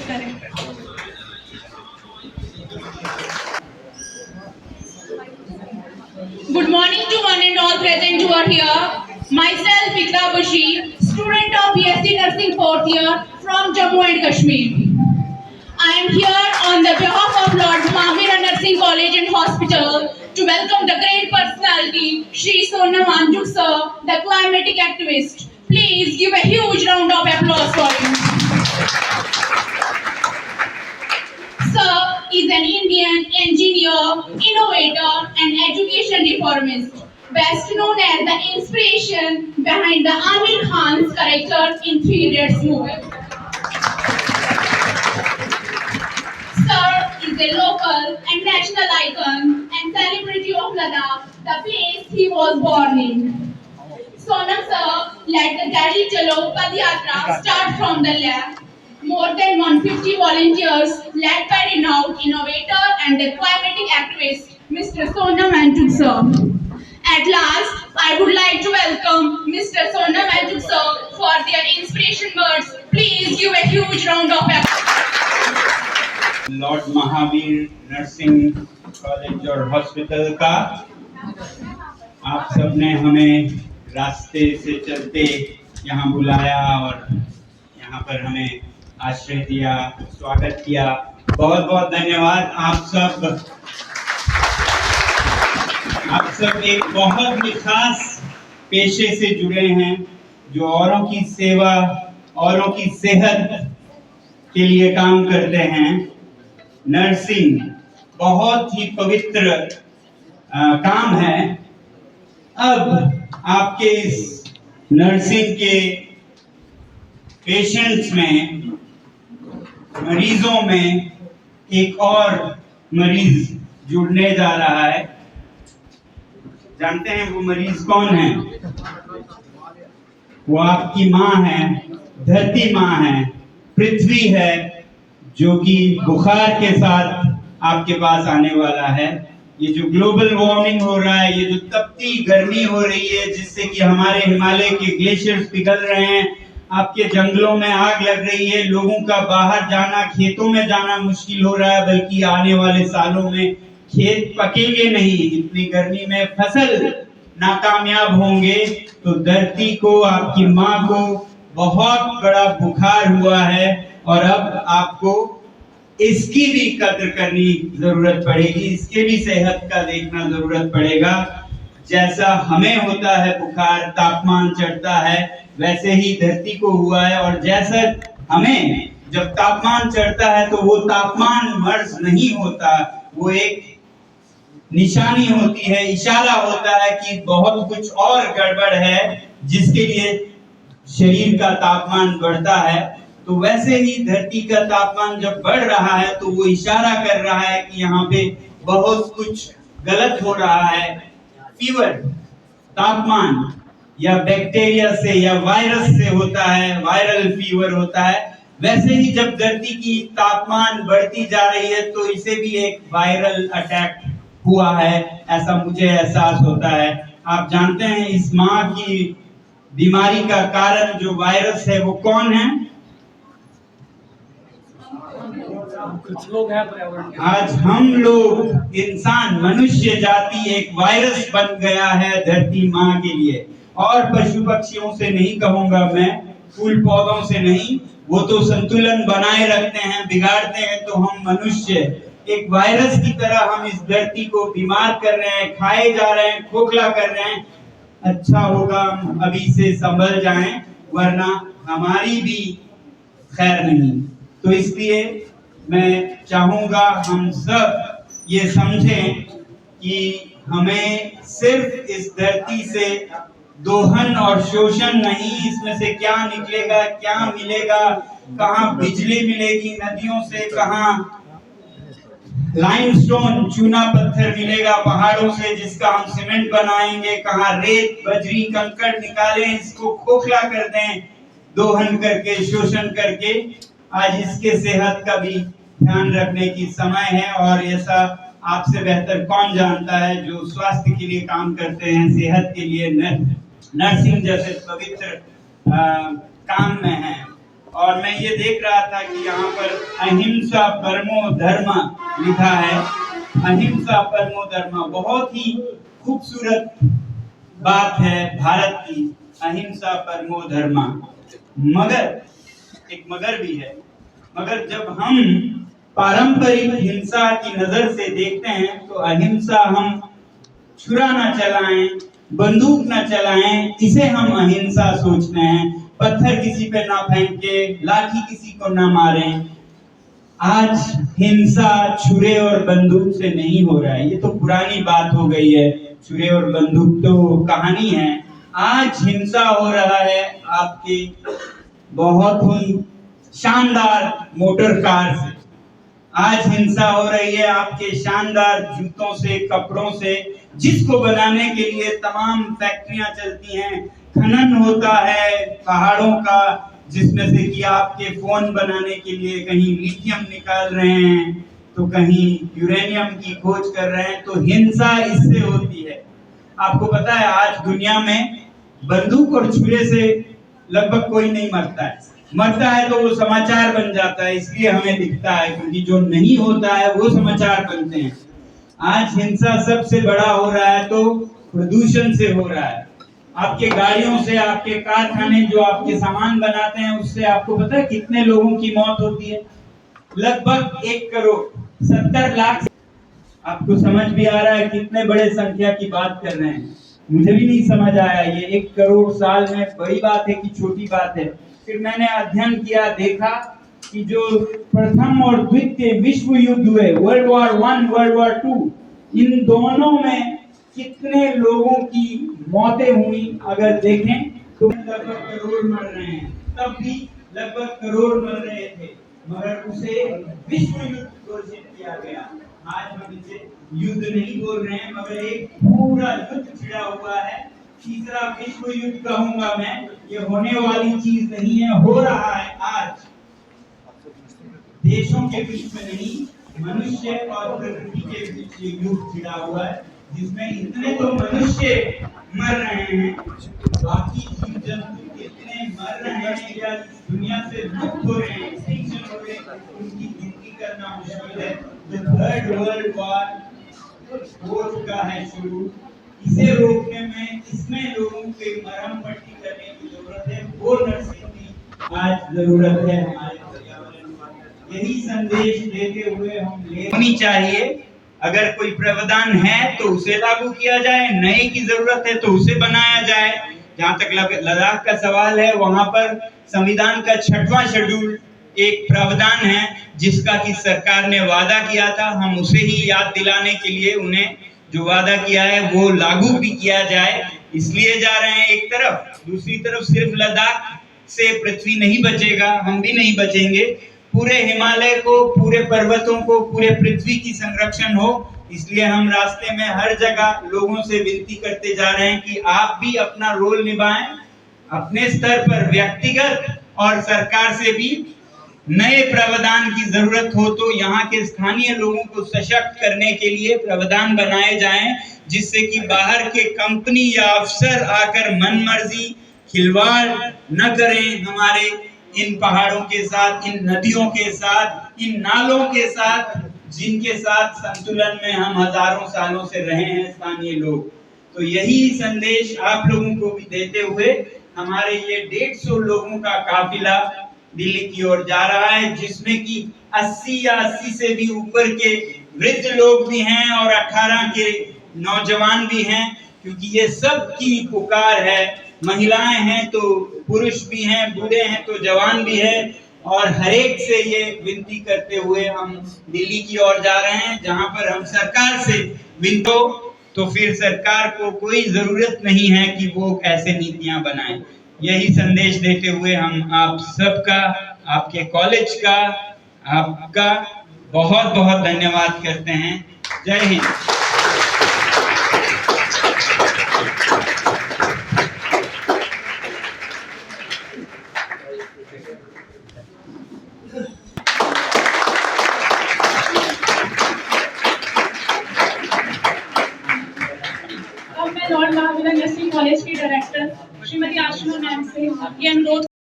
स्वागत करें। Good morning to one and all present who are here. Myself, Ikra Bashir, student of BSc Nursing 4th year from Jammu and Kashmir. I am here on the behalf of Lord Mahavira Nursing College and Hospital to welcome the great personality, Shri Sonam Anjuk sir, the climatic activist. Please give a huge round of applause for him. Sir is an Indian engineer, innovator, and education reformist, best known as the inspiration behind the Amir Khan's character in Three Idiots movie. Sir is a local and national icon and celebrity of Ladakh, the place he was born in. Sonam sir led the Delhi Chalo Padyatra start from the lab. More than 150 volunteers led by renowned innovator and the climatic activist, Mr. Sonam Anjuk sir. At last, I would like to welcome Mr. Sonam Anjuk sir for their inspiration words. Please give a huge round of applause. Lord Mahavir nursing college और hospital का आप सबने हमें रास्ते से चलते यहाँ बुलाया और यहाँ पर हमें आश्रय दिया, स्वागत किया। बहुत बहुत धन्यवाद। आप सब एक बहुत ही खास पेशे से जुड़े हैं जो औरों की सेवा, औरों की सेहत के लिए काम करते हैं। नर्सिंग बहुत ही पवित्र काम है। अब आपके इस नर्सिंग के पेशेंट्स में, मरीजों में एक और मरीज जुड़ने जा रहा है। जानते हैं वो मरीज कौन है? वो आपकी माँ है, धरती माँ है, पृथ्वी है, जो कि बुखार के साथ आपके पास आने वाला है। ये जो ग्लोबल वार्मिंग हो रहा है, ये जो तपती गर्मी हो रही है, जिससे कि हमारे हिमालय के ग्लेशियर्स पिघल रहे हैं, आपके जंगलों में आग लग रही है, लोगों का बाहर जाना, खेतों में जाना मुश्किल हो रहा है, बल्कि आने वाले सालों में खेत पकेंगे नहीं, इतनी गर्मी में फसल नाकामयाब होंगे। तो धरती को, आपकी माँ को बहुत बड़ा बुखार हुआ है और अब आपको इसकी भी कद्र करनी जरूरत पड़ेगी, इसके भी सेहत का देखना जरूरत पड़ेगा। जैसा हमें होता है बुखार, तापमान चढ़ता है, वैसे ही धरती को हुआ है। और जैसा हमें जब तापमान चढ़ता है तो वो तापमान मर्ज नहीं होता, वो एक निशानी होती है, इशारा होता है कि बहुत कुछ और गड़बड़ है, जिसके लिए शरीर का तापमान बढ़ता है। तो वैसे ही धरती का तापमान जब बढ़ रहा है तो वो इशारा कर रहा है कि यहाँ पे बहुत कुछ गलत हो रहा है। फीवर तापमान या बैक्टीरिया से या वायरस से होता है, वायरल फीवर होता है। वैसे ही जब धरती की तापमान बढ़ती जा रही है तो इसे भी एक वायरल अटैक हुआ है, ऐसा मुझे एहसास होता है। आप जानते हैं इस माँ की बीमारी का कारण जो वायरस है वो कौन है? कुछ लोग हैं पर्यावरण। आज हम लोग, इंसान, मनुष्य जाति एक वायरस बन गया है धरती माँ के लिए। और पशु पक्षियों से नहीं कहूंगा मैं, फूल पौधों से नहीं, वो तो संतुलन बनाए रखते हैं, बिगाड़ते हैं। तो हम मनुष्य एक वायरस की तरह हम इस धरती को बीमार कर रहे हैं, खाए जा रहे हैं, खोखला कर रहे हैं। अच्छा होगा हम अभी से संभल जाएं, वरना हमारी भी खैर नहीं। तो इसलिए मैं चाहूंगा हम सब ये समझें कि हमें सिर्फ इस धरती से दोहन और शोषण नहीं, इसमें से क्या निकलेगा, क्या मिलेगा, कहाँ बिजली मिलेगी नदियों से, कहाँ लाइमस्टोन चूना पत्थर मिलेगा पहाड़ों से जिसका हम सीमेंट बनाएंगे, कहाँ रेत बजरी कंकड़ निकालें, इसको खोखला कर दें दोहन करके, शोषण करके। आज इसके सेहत का भी ध्यान रखने की समय है। और ऐसा आपसे बेहतर कौन जानता है जो स्वास्थ्य के लिए काम करते हैं, सेहत के लिए, नर्सिंग जैसे पवित्र काम में है। और मैं ये देख रहा था कि यहाँ पर अहिंसा परमो धर्म लिखा है। अहिंसा परमो धर्म बहुत ही खूबसूरत बात है भारत की, अहिंसा परमो धर्म। मगर एक मगर भी है, मगर जब हम पारंपरिक हिंसा की नजर से देखते हैं तो अहिंसा हम छुरा न चलाएं, बंदूक न चलाएं, इसे हम अहिंसा सोचते हैं। पत्थर किसी पे ना फेंके, लाठी किसी को ना मारें। आज हिंसा छुरे और बंदूक से नहीं हो रहा है, ये तो पुरानी बात हो गई है। छुरे और बंदूक तो कहानी है। आज हिंसा हो रहा है आपके बहुत ही शानदार मोटर कार से। आज हिंसा हो रही है आपके शानदार जूतों से, कपड़ों से, जिसको बनाने के लिए तमाम फैक्ट्रियां चलती हैं। खनन होता है पहाड़ों का, जिसमें से कि आपके फोन बनाने के लिए कहीं लिथियम निकाल रहे हैं तो कहीं यूरेनियम की खोज कर रहे हैं। तो हिंसा इससे होती है। आपको पता है आज दुनिया में बंदूक और छुरे से लगभग कोई नहीं मरता है। मरता है तो वो समाचार बन जाता है, इसलिए हमें दिखता है, क्योंकि जो नहीं होता है वो समाचार बनते हैं। आज हिंसा सबसे बड़ा हो रहा है तो प्रदूषण से हो रहा है। आपके गाड़ियों से, आपके कारखाने जो आपके सामान बनाते हैं उससे आपको पता है कितने लोगों की मौत होती है? लगभग 1 करोड़ 70 लाख। आपको समझ भी आ रहा है कितने बड़े संख्या की बात कर रहे हैं? मुझे भी नहीं समझ आया ये 1 करोड़ साल में बड़ी बात है कि छोटी बात है। फिर मैंने अध्ययन किया, देखा कि जो प्रथम और द्वितीय विश्व युद्ध हुए, वर्ल्ड वॉर 1, वर्ल्ड वॉर 2, इन दोनों में कितने लोगों की मौतें हुई अगर देखें तो लगभग करोड़ मर रहे हैं। तब भी लगभग करोड़ मर रहे थे, मगर उसे विश्व युद्ध घोषित किया गया। आज हम इसे युद्ध नहीं बोल रहे हैं, मगर एक पूरा युद्ध छिड़ा हुआ है। तीसरा विश्व युद्ध कहूंगा मैं, ये होने वाली चीज नहीं है, हो रहा है आज। देशों के बीच में नहीं, मनुष्य और प्रकृति के बीच ये युद्ध छिड़ा हुआ है, जिसमें इतने तो मनुष्य मर रहे हैं, बाकी जीव जंतु इतने मर रहे हैं या दुनिया से लुप्त हो रहे हैं, एक्सटिंक्शन हो रहे हैं, उनकी गिनती करना मुश्किल है। जो थर्ड वर्ल्ड वॉर हो चुका है शुरू, इसे रोकने में, इसमें लोगों के मरहम पट्टी करने की जरूरत है। वो नर्सिंग की आज जरूरत है हमारे पर्यावरण पर। यही संदेश देते हुए हम होनी चाहिए। अगर कोई प्रावधान है तो उसे लागू किया जाए, नए की जरूरत है तो उसे बनाया जाए। जहाँ तक लद्दाख का सवाल है, वहां पर संविधान का 6वां शेड्यूल एक प्रावधान है जिसका कि सरकार ने वादा किया था। हम उसे ही याद दिलाने के लिए उन्हें जो वादा किया है वो लागू भी किया जाए, इसलिए जा रहे हैं एक तरफ। दूसरी तरफ सिर्फ लद्दाख से पृथ्वी नहीं बचेगा, हम भी नहीं बचेंगे। पूरे हिमालय को, पूरे पर्वतों को, पूरे पृथ्वी की संरक्षण हो, इसलिए हम रास्ते में हर जगह लोगों से विनती करते जा रहे हैं कि आप भी अपना रोल निभाएं। अपने स्तर पर व्यक्तिगत और सरकार से भी नए प्रावधान की जरूरत हो तो यहाँ के स्थानीय लोगों को सशक्त करने के लिए प्रावधान बनाए जाएं, जिससे कि बाहर के कंपनी या अफसर आकर मनमर्जी खिलवाड़ न करें हमारे इन पहाड़ों के साथ, इन नदियों के साथ, इन नालों के साथ, जिनके साथ संतुलन में हम हजारों सालों से रहे हैं स्थानीय लोग। तो यही संदेश आप लोगों को भी देते हुए हमारे ये 150 लोगों का काफिला दिल्ली की ओर जा रहा है, जिसमें कि 80 या 80 से भी ऊपर के वृद्ध लोग भी हैं और 18 के नौजवान भी हैं, क्योंकि ये सब की पुकार है। महिलाएं हैं तो पुरुष भी हैं, बूढ़े हैं तो जवान भी है, और हर एक से ये विनती करते हुए हम दिल्ली की ओर जा रहे हैं, जहां पर हम सरकार से विनती, तो फिर सरकार को कोई जरूरत नहीं है कि वो ऐसे नीतियां बनाए। यही संदेश देते हुए हम आप सबका, आपके कॉलेज का, आपका बहुत बहुत धन्यवाद करते हैं। जय हिंद। अब मैं लॉर्ड महावीर नर्सिंग कॉलेज की डायरेक्टर श्रीमती आशुमा मैम से ये अनुरोध